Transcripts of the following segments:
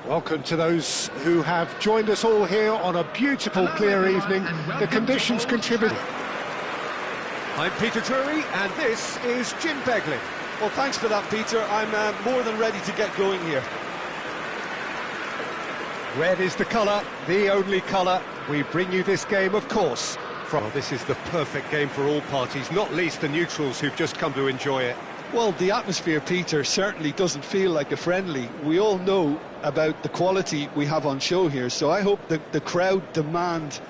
Welcome to those who have joined us all here on a beautiful, clear evening. The conditions contribute. I'm Peter Drury, and this is Jim Begley. Well, thanks for that, Peter. I'm more than ready to get going here. Red is the colour, the only colour. We bring you this game, of course. This is the perfect game for all parties, not least the neutrals who've just come to enjoy it. Well, the atmosphere, Peter, certainly doesn't feel like a friendly. We all know about the quality we have on show here, so I hope that the crowd demand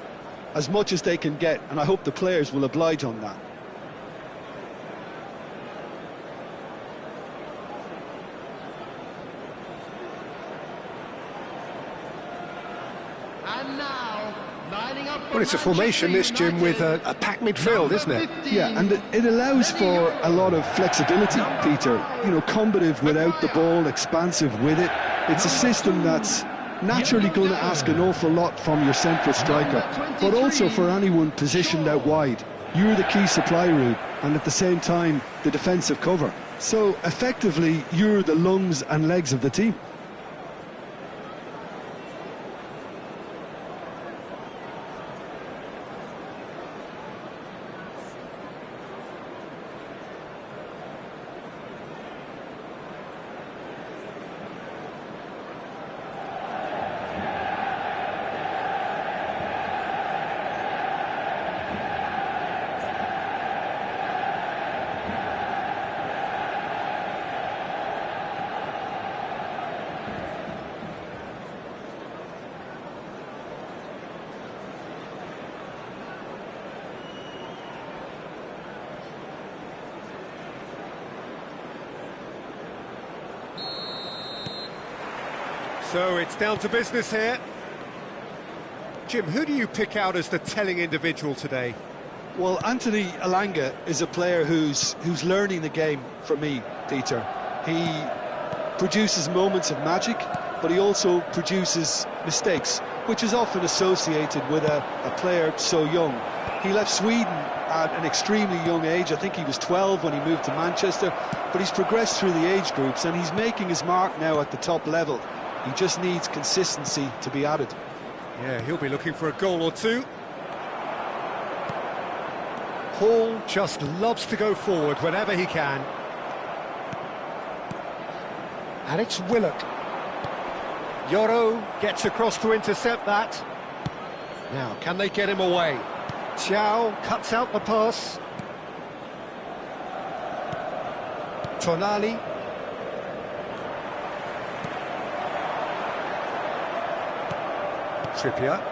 as much as they can get, and I hope the players will oblige on that. And now, lining up for Well, it's a formation, this, Jim, with a packed midfield, isn't it? Yeah, and it allows for a lot of flexibility, Peter. You know, combative without the ball, expansive with it. It's a system that's naturally going to ask an awful lot from your central striker, but also for anyone positioned out wide. You're the key supply route, and at the same time, the defensive cover. So, effectively, you're the lungs and legs of the team. So it's down to business here. Jim, who do you pick out as the telling individual today? Well, Anthony Elanga is a player who's learning the game for me, Peter. He produces moments of magic, but he also produces mistakes, which is often associated with a player so young. He left Sweden at an extremely young age. I think he was 12 when he moved to Manchester, but he's progressed through the age groups and he's making his mark now at the top level. He just needs consistency to be added. Yeah, he'll be looking for a goal or two. Paul just loves to go forward whenever he can. And it's Willock. Yoro gets across to intercept that. Now, can they get him away? Chow cuts out the pass. Tonali. Trippier.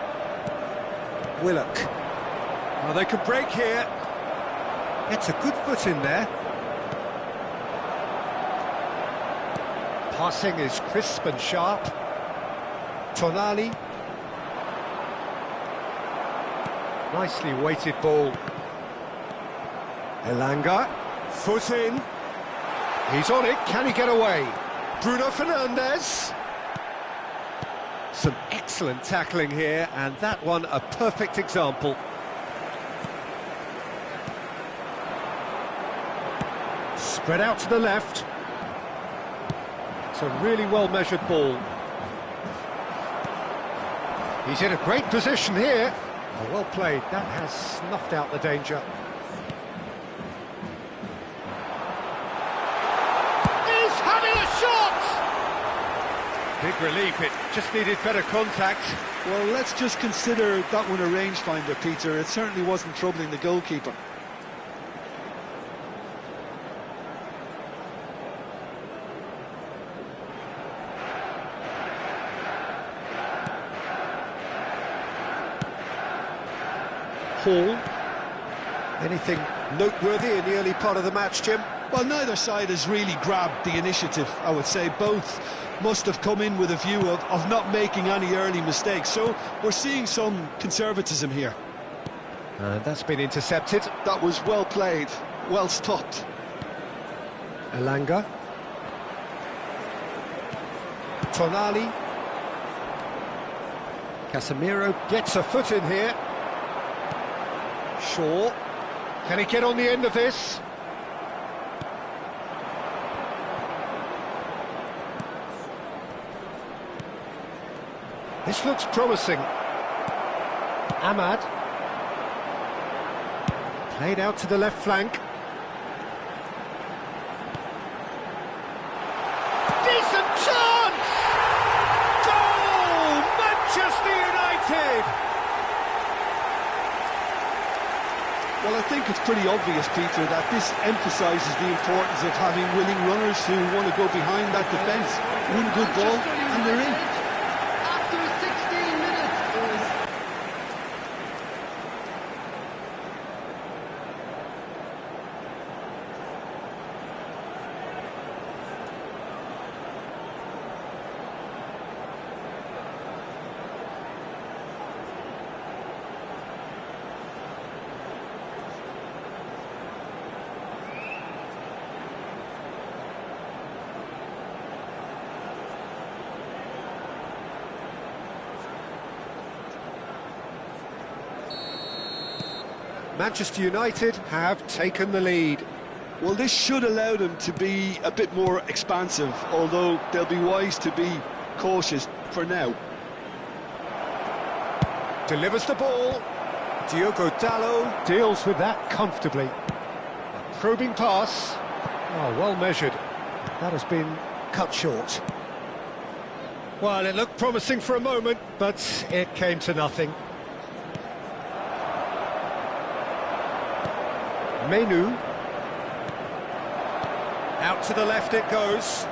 Willock. Well, they can break here. It's a good foot in there. Passing is crisp and sharp. Tonali. Nicely weighted ball. Elanga. Foot in. He's on it. Can he get away? Bruno Fernandes. Some excellent tackling here, and that one a perfect example. Spread out to the left. It's a really well-measured ball. He's in a great position here. Oh, well played. That has snuffed out the danger. He's having a shot! Big relief, it just needed better contact. Well, let's just consider that one a rangefinder, Peter. It certainly wasn't troubling the goalkeeper. Hall. Anything noteworthy in the early part of the match, Jim? Well, neither side has really grabbed the initiative, I would say. Both must have come in with a view of not making any early mistakes. So we're seeing some conservatism here. That's been intercepted. That was well played, well stopped. Elanga. Tonali. Casemiro gets a foot in here. Shaw. Can he get on the end of this? This looks promising. Ahmad. Played out to the left flank. Decent chance! Goal! Manchester United! Well, I think it's pretty obvious, Peter, that this emphasises the importance of having willing runners who want to go behind that defence. One good ball, and they're in. After 16 minutes. Manchester United have taken the lead. Well, this should allow them to be a bit more expansive, although they'll be wise to be cautious for now. Delivers the ball. Diogo Dalot deals with that comfortably. A probing pass. Oh, well measured. That has been cut short. Well, it looked promising for a moment, but it came to nothing. Menu. Out to the left it goes.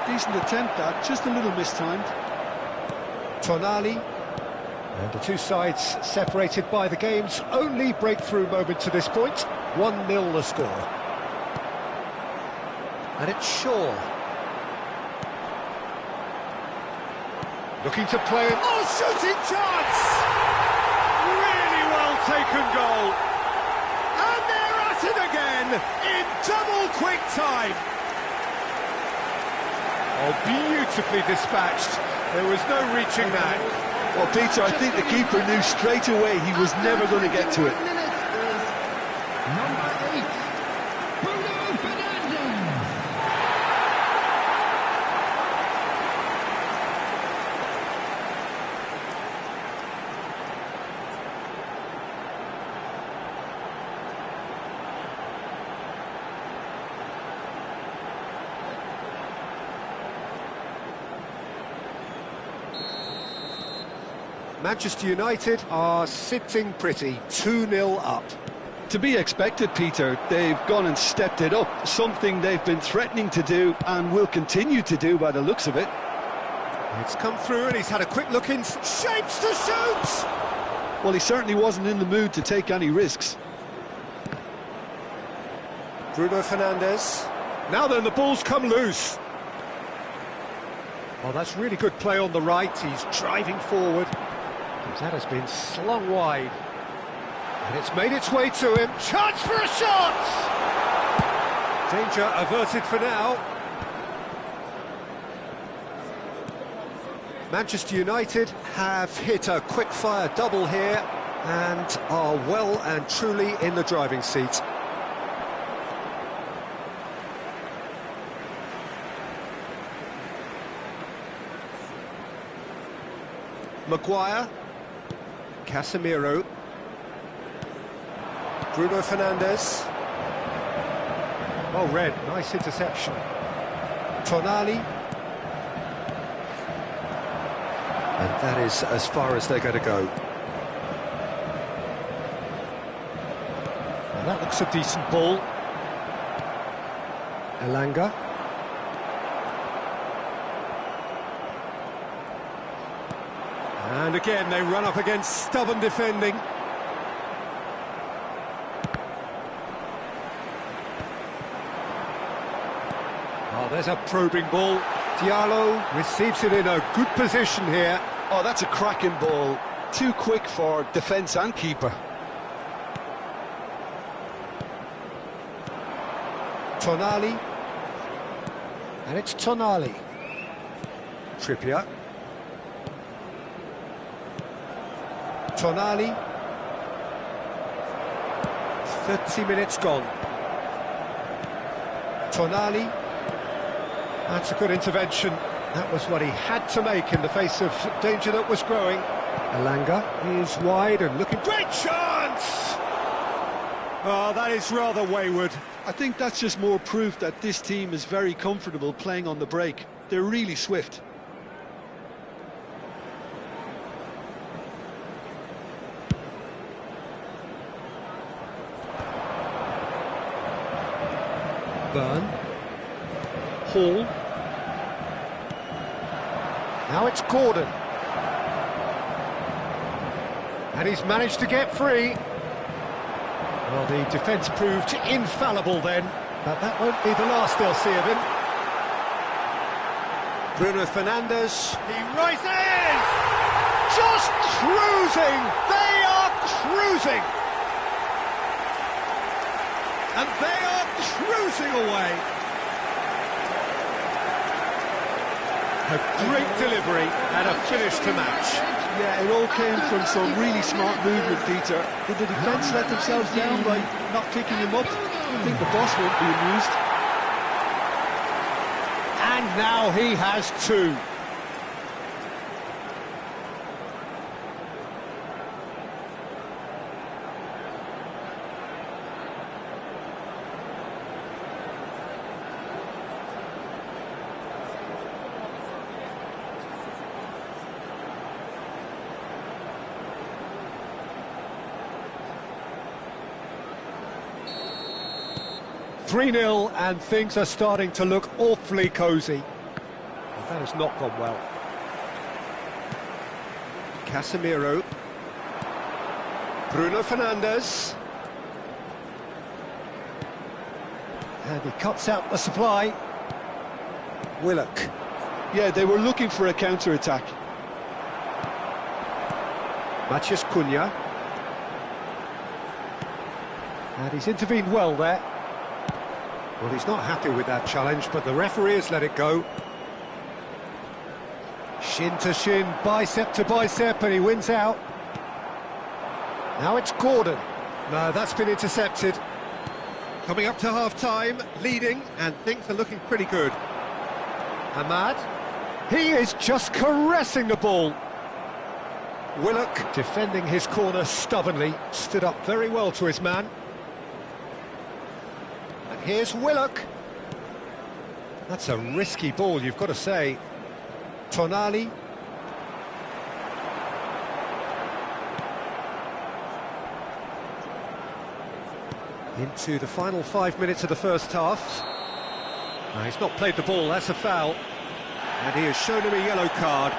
Decent attempt, that, just a little mistimed. Tonali. And the two sides separated by the game's only breakthrough moment to this point. 1-0 the score. And it's Shaw. Looking to play. Oh, shooting chance! Really well taken goal. And they're at it again in double quick time. Oh, beautifully dispatched. There was no reaching that. Well, Peter, I think the keeper knew straight away he was never going to get to it. Number 8, Bruno Fernandes. Manchester United are sitting pretty, 2-0 up. To be expected, Peter. They've gone and stepped it up, something they've been threatening to do and will continue to do by the looks of it. It's come through and he's had a quick look in, shapes to shoot! Well, he certainly wasn't in the mood to take any risks. Bruno Fernandes. Now then, the ball's come loose. Well, that's really good play on the right. He's driving forward. That has been slung wide. And it's made its way to him. Chance for a shot! Danger averted for now. Manchester United have hit a quick-fire double here and are well and truly in the driving seat. Maguire. Casemiro. Bruno Fernandes. Oh, Red, nice interception. Tonali. And that is as far as they're going to go. And that looks a decent ball. Elanga. And again, they run up against stubborn defending. Oh, there's a probing ball. Diallo receives it in a good position here. Oh, that's a cracking ball. Too quick for defence and keeper. Tonali. And it's Tonali. Trippier. Tonali. 30 minutes gone. Tonali. That's a good intervention. That was what he had to make in the face of danger that was growing. Elanga is wide and looking... Great chance! Oh, that is rather wayward. I think that's just more proof that this team is very comfortable playing on the break. They're really swift. Burn. Hall. Now it's Gordon. And he's managed to get free. Well, the defence proved infallible then, but that won't be the last they'll see of him. Bruno Fernandes, he rises! Just cruising! They are cruising! And they are cruising away! A great delivery and a finish to match. Yeah, it all came from some really smart movement, Peter. Did the defence let themselves down by not picking him up? I think the boss won't be amused. And now he has two. Three-0, and things are starting to look awfully cosy. But that has not gone well. Casemiro. Bruno Fernandes. And he cuts out the supply. Willock. Yeah, they were looking for a counter-attack. Matheus Cunha. And he's intervened well there. Well, he's not happy with that challenge, but the referee has let it go. Shin to shin, bicep to bicep, and he wins out. Now it's Gordon. No, that's been intercepted. Coming up to half-time, leading, and things are looking pretty good. Ahmad. He is just caressing the ball. Willock, defending his corner stubbornly, stood up very well to his man. Here's Willock. That's a risky ball, you've got to say. Tonali. Into the final 5 minutes of the first half. No, he's not played the ball, that's a foul. And he has shown him a yellow card.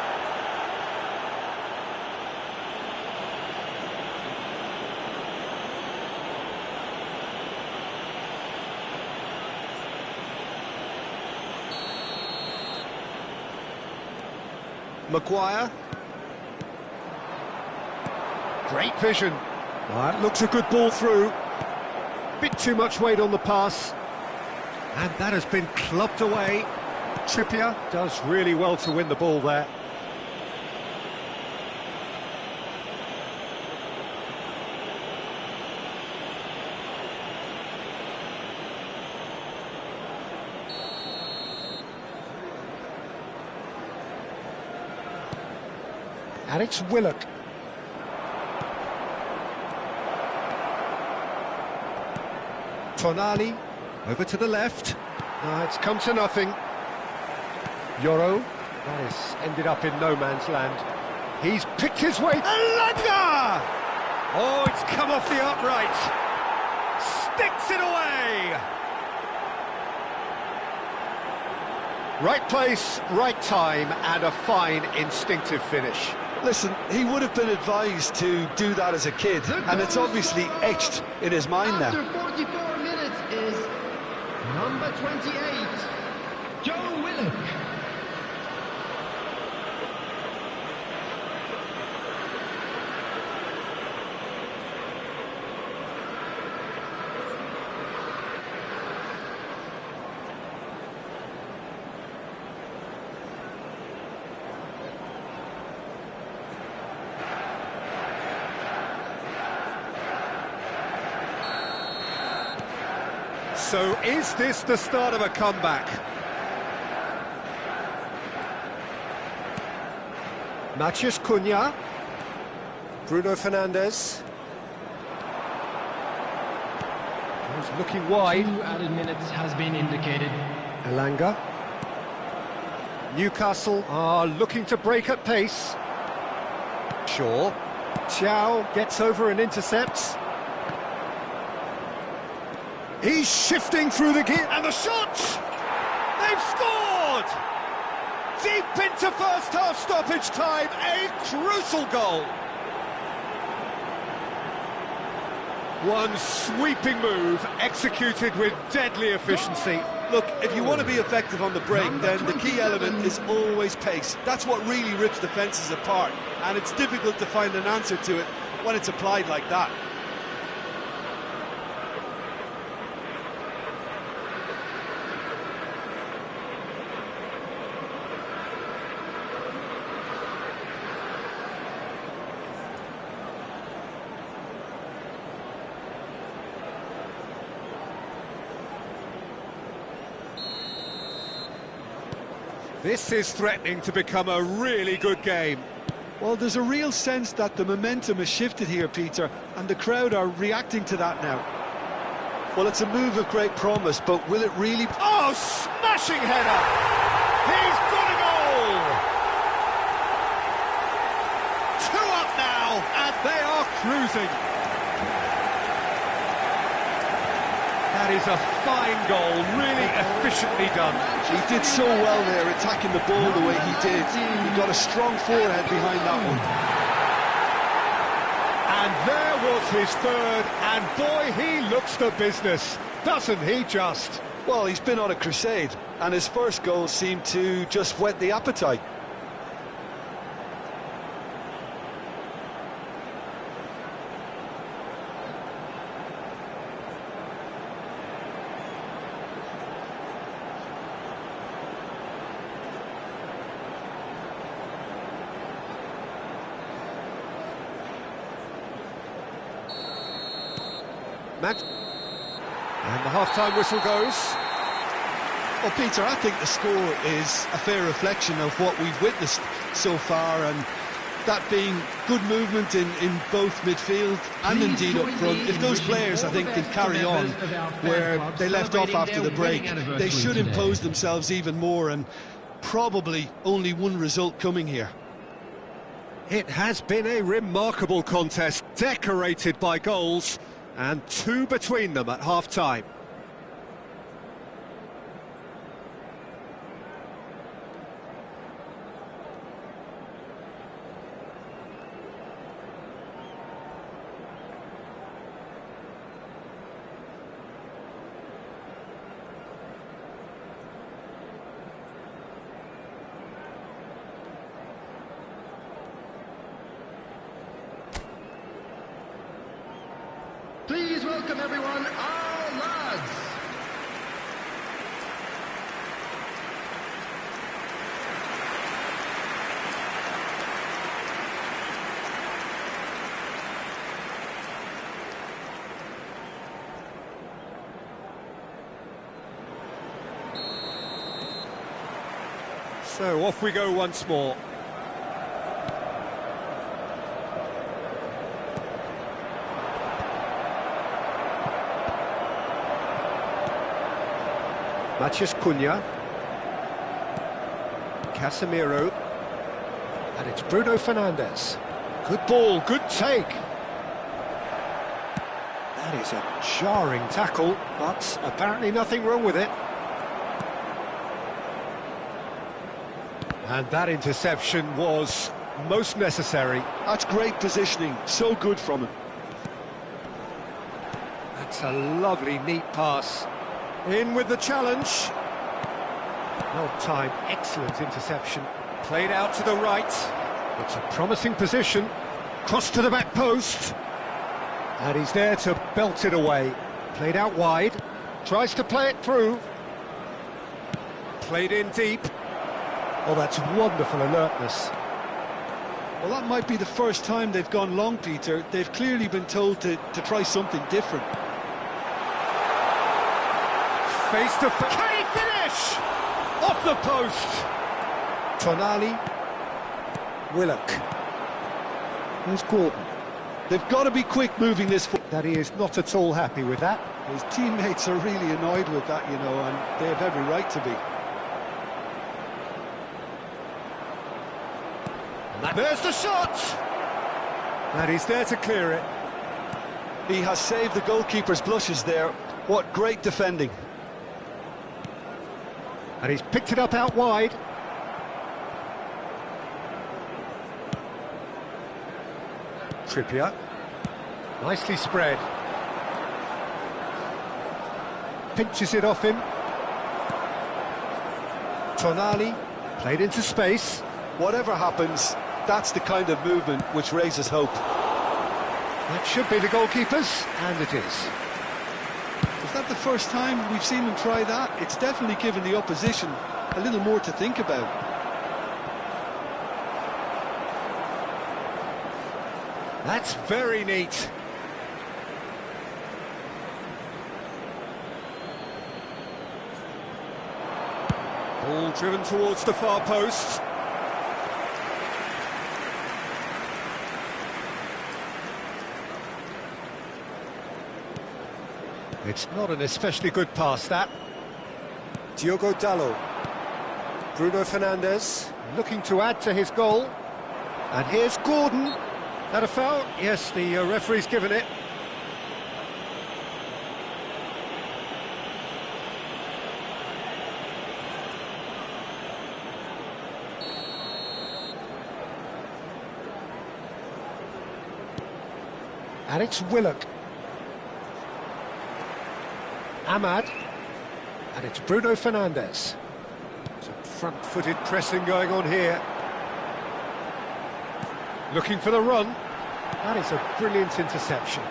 Maguire. Great vision. That looks a good ball through. Bit too much weight on the pass. And that has been clubbed away. Trippier does really well to win the ball there. And it's Willock. Tonali, over to the left. It's come to nothing. Yoro, that has ended up in no man's land. He's picked his way. Elanga! Oh, it's come off the upright. Sticks it away. Right place, right time, and a fine instinctive finish. Listen, he would have been advised to do that as a kid, and it's obviously etched in his mind now. After 44 minutes is number 28, Joe Willock. So is this the start of a comeback? Matheus Cunha. Bruno Fernandes. He's looking wide. 2 added minutes has been indicated. Elanga. Newcastle are looking to break at pace. Shaw. Chow gets over and intercepts. He's shifting through the gear, and the shot! They've scored! Deep into first half stoppage time, a crucial goal. One sweeping move, executed with deadly efficiency. Look, if you want to be effective on the break, then the key element is always pace. That's what really rips defences apart, and it's difficult to find an answer to it when it's applied like that. This is threatening to become a really good game. Well, there's a real sense that the momentum has shifted here, Peter, and the crowd are reacting to that now. Well, it's a move of great promise, but will it really... Oh, smashing header! He's got a goal! 2 up now, and they are cruising. That is a fine goal, really efficiently done. He did so well there, attacking the ball the way he did. He got a strong forehead behind that one. And there was his third, and boy, he looks the business, doesn't he just? Well, he's been on a crusade, and his first goal seemed to just whet the appetite. And the half-time whistle goes. Well, Peter, I think the score is a fair reflection of what we've witnessed so far, and that being good movement in both midfield and indeed up front. If those players, I think, can carry on where they left off after the break, they should impose themselves even more, and probably only one result coming here. It has been a remarkable contest, decorated by goals, and 2 between them at half-time. Please welcome everyone, our lads. So off we go once more. Matheus Cunha. Casemiro. And it's Bruno Fernandes. Good ball, good take. That is a jarring tackle, but apparently nothing wrong with it. And that interception was most necessary. That's great positioning, so good from him. That's a lovely, neat pass. In with the challenge. Well timed, excellent interception. Played out to the right. It's a promising position. Cross to the back post. And he's there to belt it away. Played out wide. Tries to play it through. Played in deep. Oh, that's wonderful alertness. Well, that might be the first time they've gone long, Peter. They've clearly been told to try something different. Face to face. Can he finish? Off the post. Tonali. Willock. Here's Gordon. They've got to be quick moving this forward. That he is not at all happy with that. His teammates are really annoyed with that, you know, and they have every right to be. There's the shot! And he's there to clear it. He has saved the goalkeeper's blushes there. What great defending. And he's picked it up out wide. Trippier. Nicely spread. Pinches it off him. Tonali played into space. Whatever happens, that's the kind of movement which raises hope. That should be the goalkeeper's, and it is. Is that the first time we've seen him try that? It's definitely given the opposition a little more to think about. That's very neat. Ball driven towards the far post. It's not an especially good pass, that. Diogo Dalot. Bruno Fernandes looking to add to his goal. And here's Gordon. That a foul? Yes, the referee's given it. And it's Willock. Ahmad. And it's Bruno Fernandes. Some front-footed pressing going on here. Looking for the run. That is a brilliant interception.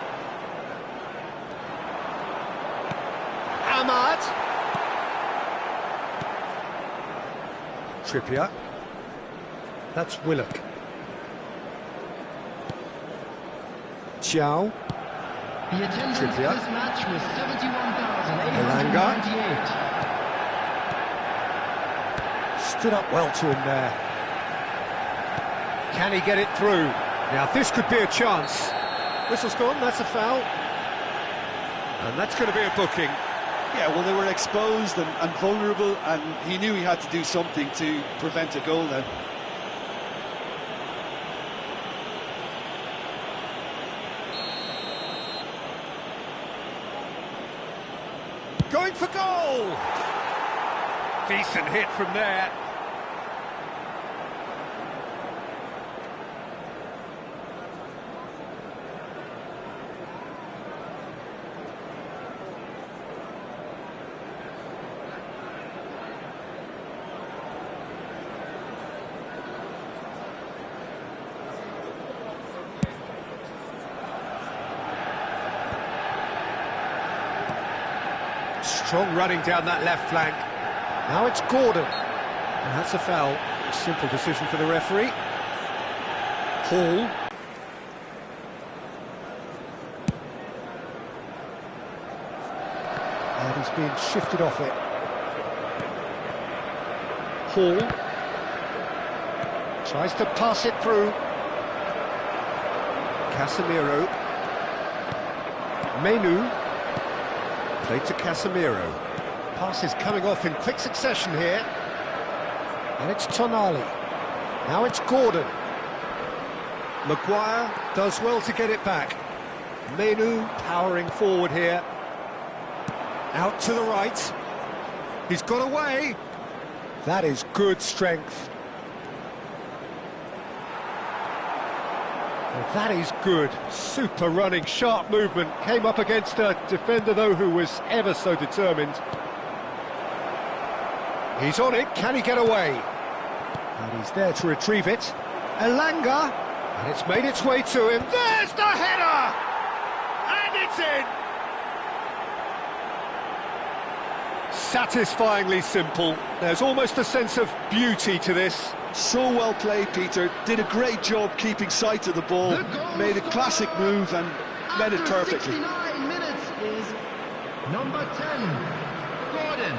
Ahmad. Trippier. That's Willock. Chow. The attendance for Trippier. this match was 71,898. Stood up well to him there. Can he get it through? Now this could be a chance. Whistle's gone, that's a foul. And that's going to be a booking. Yeah, well, they were exposed and vulnerable, and he knew he had to do something to prevent a goal then. Going for goal! Decent hit from there. Strong running down that left flank. Now it's Gordon. And that's a foul. A simple decision for the referee. Hall. And he's being shifted off it. Hall. Tries to pass it through. Casemiro. Menu. Played to Casemiro. Pass is coming off in quick succession here. And it's Tonali. Now it's Gordon. Maguire does well to get it back. Menu powering forward here. Out to the right. He's got away. That is good strength. Well, that is good. Super running, sharp movement. Came up against a defender, though, who was ever so determined. He's on it. Can he get away? And he's there to retrieve it. Elanga. And it's made its way to him. There's the header! And it's in! Satisfyingly simple. There's almost a sense of beauty to this. So well played, Peter. Did a great job keeping sight of the ball. Made a classic move and met it perfectly. 69 minutes is number 10, Gordon.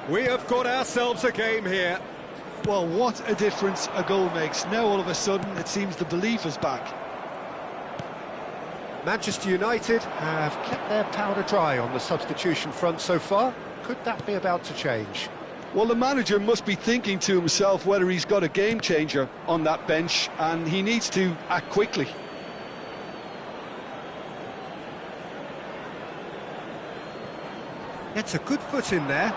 We have got ourselves a game here. Well, what a difference a goal makes. Now all of a sudden it seems the belief is back. Manchester United have kept their powder dry on the substitution front so far. Could that be about to change? Well, the manager must be thinking to himself whether he's got a game changer on that bench, and he needs to act quickly. Gets a good foot in there.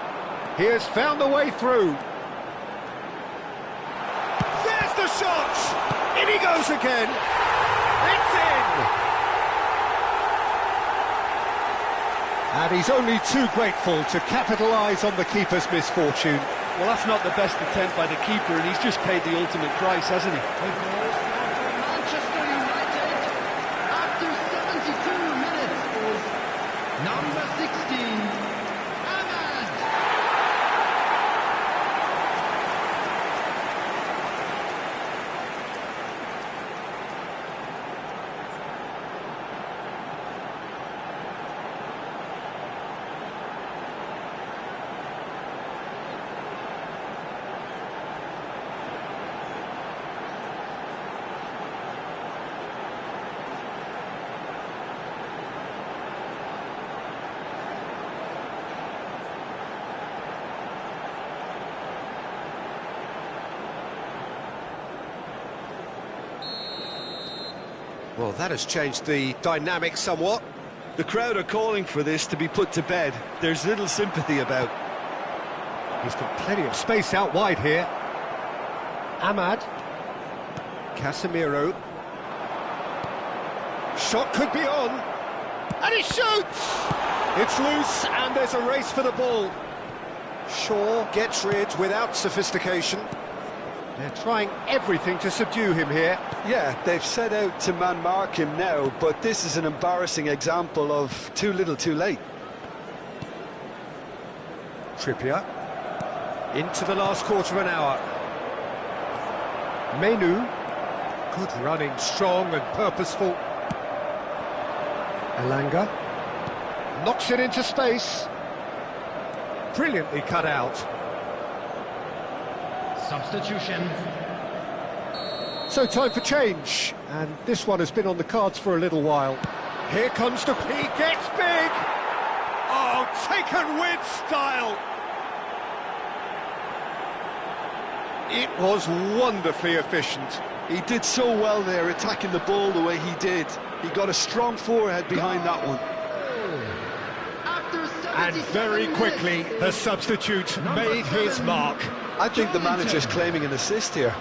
He has found the way through. There's the shot! In he goes again! It's in! And he's only too grateful to capitalise on the keeper's misfortune. Well, that's not the best attempt by the keeper, and he's just paid the ultimate price, hasn't he? Manchester United, after 72 minutes, is number 16, Ahmad. Well, that has changed the dynamic somewhat. The crowd are calling for this to be put to bed. There's little sympathy about. He's got plenty of space out wide here. Ahmad. Casemiro. Shot could be on. And he shoots! It's loose and there's a race for the ball. Shaw gets rid without sophistication. They're trying everything to subdue him here. Yeah, they've set out to man-mark him now, but this is an embarrassing example of too little too late. Trippier. Into the last quarter of an hour. Menu. Good running, strong and purposeful. Elanga. Knocks it into space. Brilliantly cut out. Substitution. So time for change, and this one has been on the cards for a little while. Here comes the... He gets big! Oh, taken with style! It was wonderfully efficient. He did so well there, attacking the ball the way he did. He got a strong forehead behind that one. And very quickly, the substitute made his mark. I think the manager's claiming an assist here.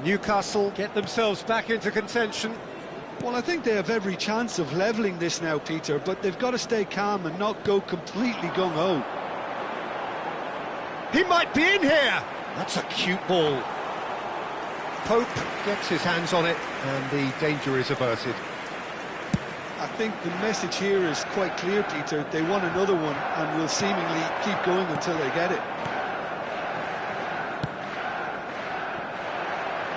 Newcastle get themselves back into contention. Well, I think they have every chance of levelling this now, Peter, but they've got to stay calm and not go completely gung-ho. He might be in here! That's a cute ball. Pope gets his hands on it, and the danger is averted. I think the message here is quite clear, Peter. They want another one and will seemingly keep going until they get it.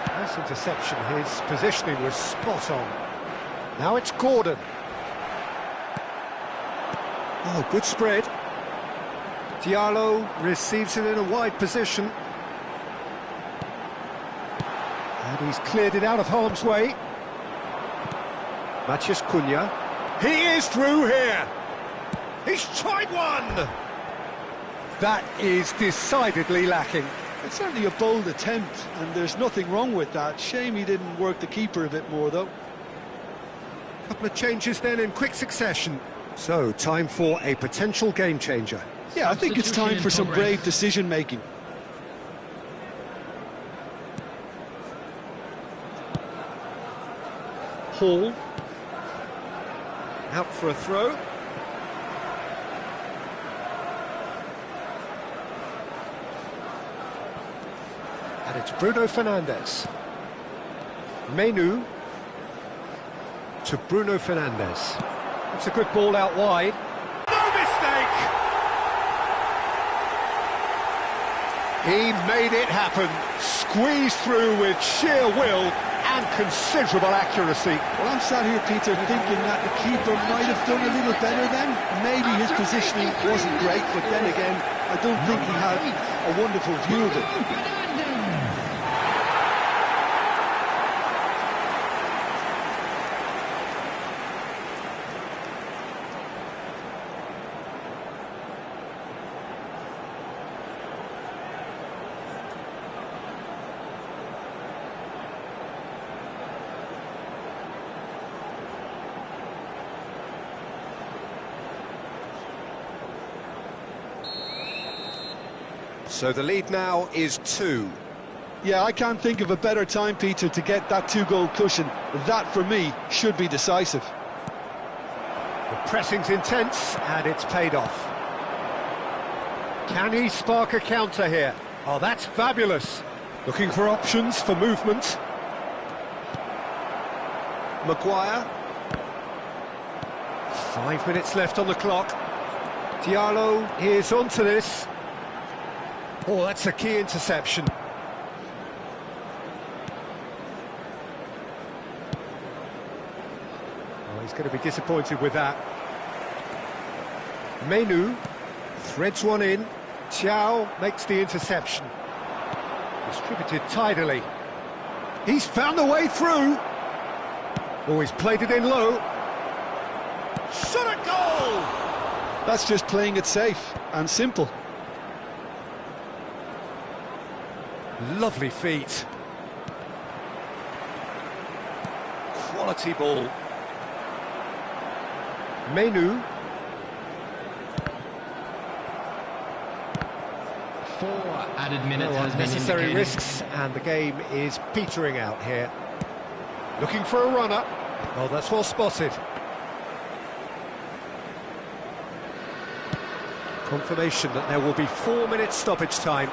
Nice interception. His positioning was spot on. Now it's Gordon. Oh, good spread. Diallo receives it in a wide position. And he's cleared it out of harm's way. Matheus Cunha. He is through here. He's tried one. That is decidedly lacking. It's certainly a bold attempt, and there's nothing wrong with that. Shame he didn't work the keeper a bit more, though. A couple of changes then in quick succession. So, time for a potential game changer. Yeah, I think it's time for some brave decision-making. Hall. Out for a throw. And it's Bruno Fernandes. Menu to Bruno Fernandes. That's a good ball out wide. No mistake! He made it happen. Squeezed through with sheer will and considerable accuracy. Well, I'm sat here, Peter, thinking that the keeper might have done a little better then. Maybe his positioning wasn't great, but then again, I don't think he had a wonderful view of it. So the lead now is 2. Yeah, I can't think of a better time, Peter, to get that 2-goal cushion. That, for me, should be decisive. The pressing's intense, and it's paid off. Can he spark a counter here? Oh, that's fabulous. Looking for options for movement. Maguire. 5 minutes left on the clock. Diallo is onto this. Oh, that's a key interception. Oh, he's going to be disappointed with that. Menu threads one in. Thiaw makes the interception. Distributed tidily. He's found the way through. Oh, he's played it in low. Shot a goal! That's just playing it safe and simple. Lovely feet. Quality ball. Menu. 4 added minutes has been Necessary indicated. risks, and the game is petering out here. Looking for a runner. Oh, that's well spotted. Confirmation that there will be 4 minutes stoppage time.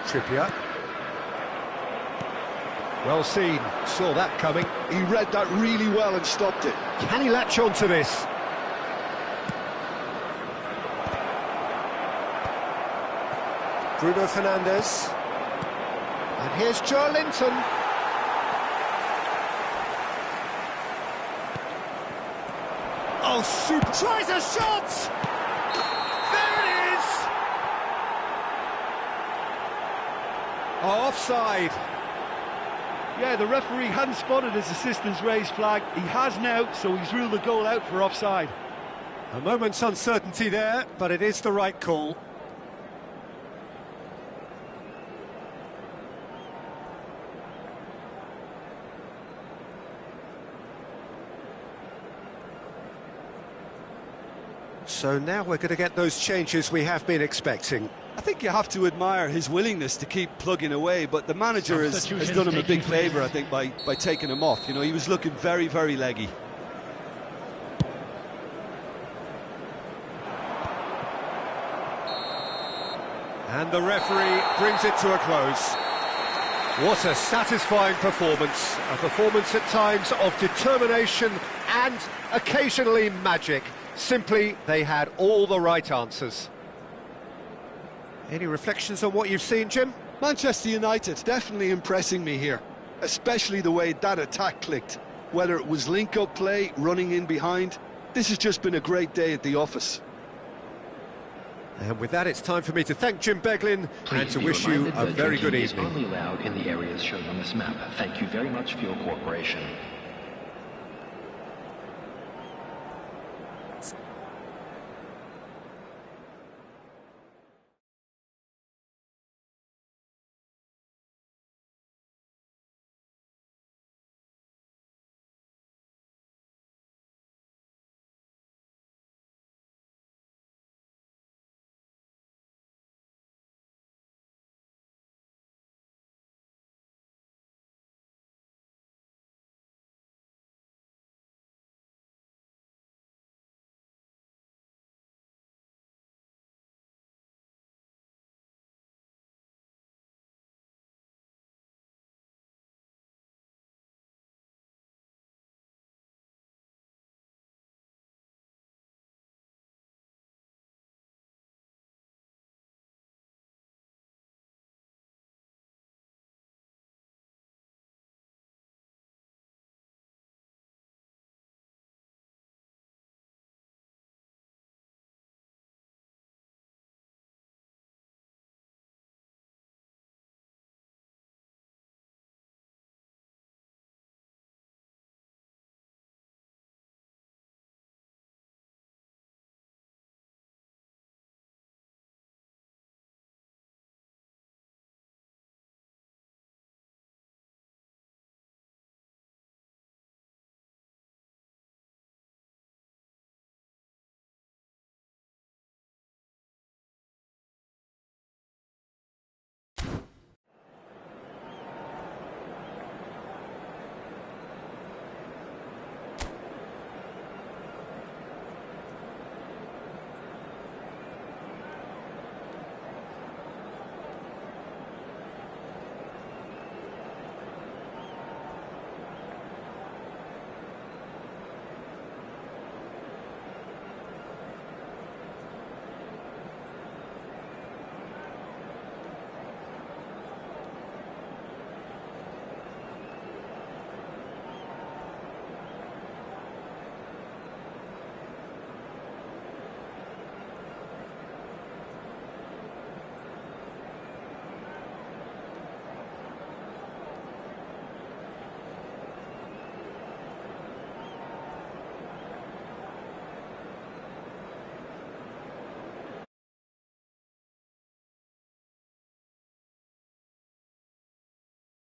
Trippier. Well seen, saw that coming. He read that really well and stopped it. Can he latch on to this? Bruno Fernandes. And here's Joe Linton. Oh, super. Tries a shot! Offside. Yeah, the referee hadn't spotted his assistant's raised flag. He has now, so he's ruled the goal out for offside. A moment's uncertainty there, but it is the right call. So now we're going to get those changes we have been expecting. I think you have to admire his willingness to keep plugging away, but the manager has done him a big favour, I think, by taking him off. You know, he was looking very, very leggy. And the referee brings it to a close. What a satisfying performance. A performance at times of determination and occasionally magic. Simply, they had all the right answers. Any reflections on what you've seen, Jim? Manchester United definitely impressing me here, especially the way that attack clicked. Whether it was link-up play, running in behind, this has just been a great day at the office. And with that, it's time for me to thank Jim Beglin and to wish you a very good evening. Only allowed in the areas shown on this map. Thank you very much for your cooperation.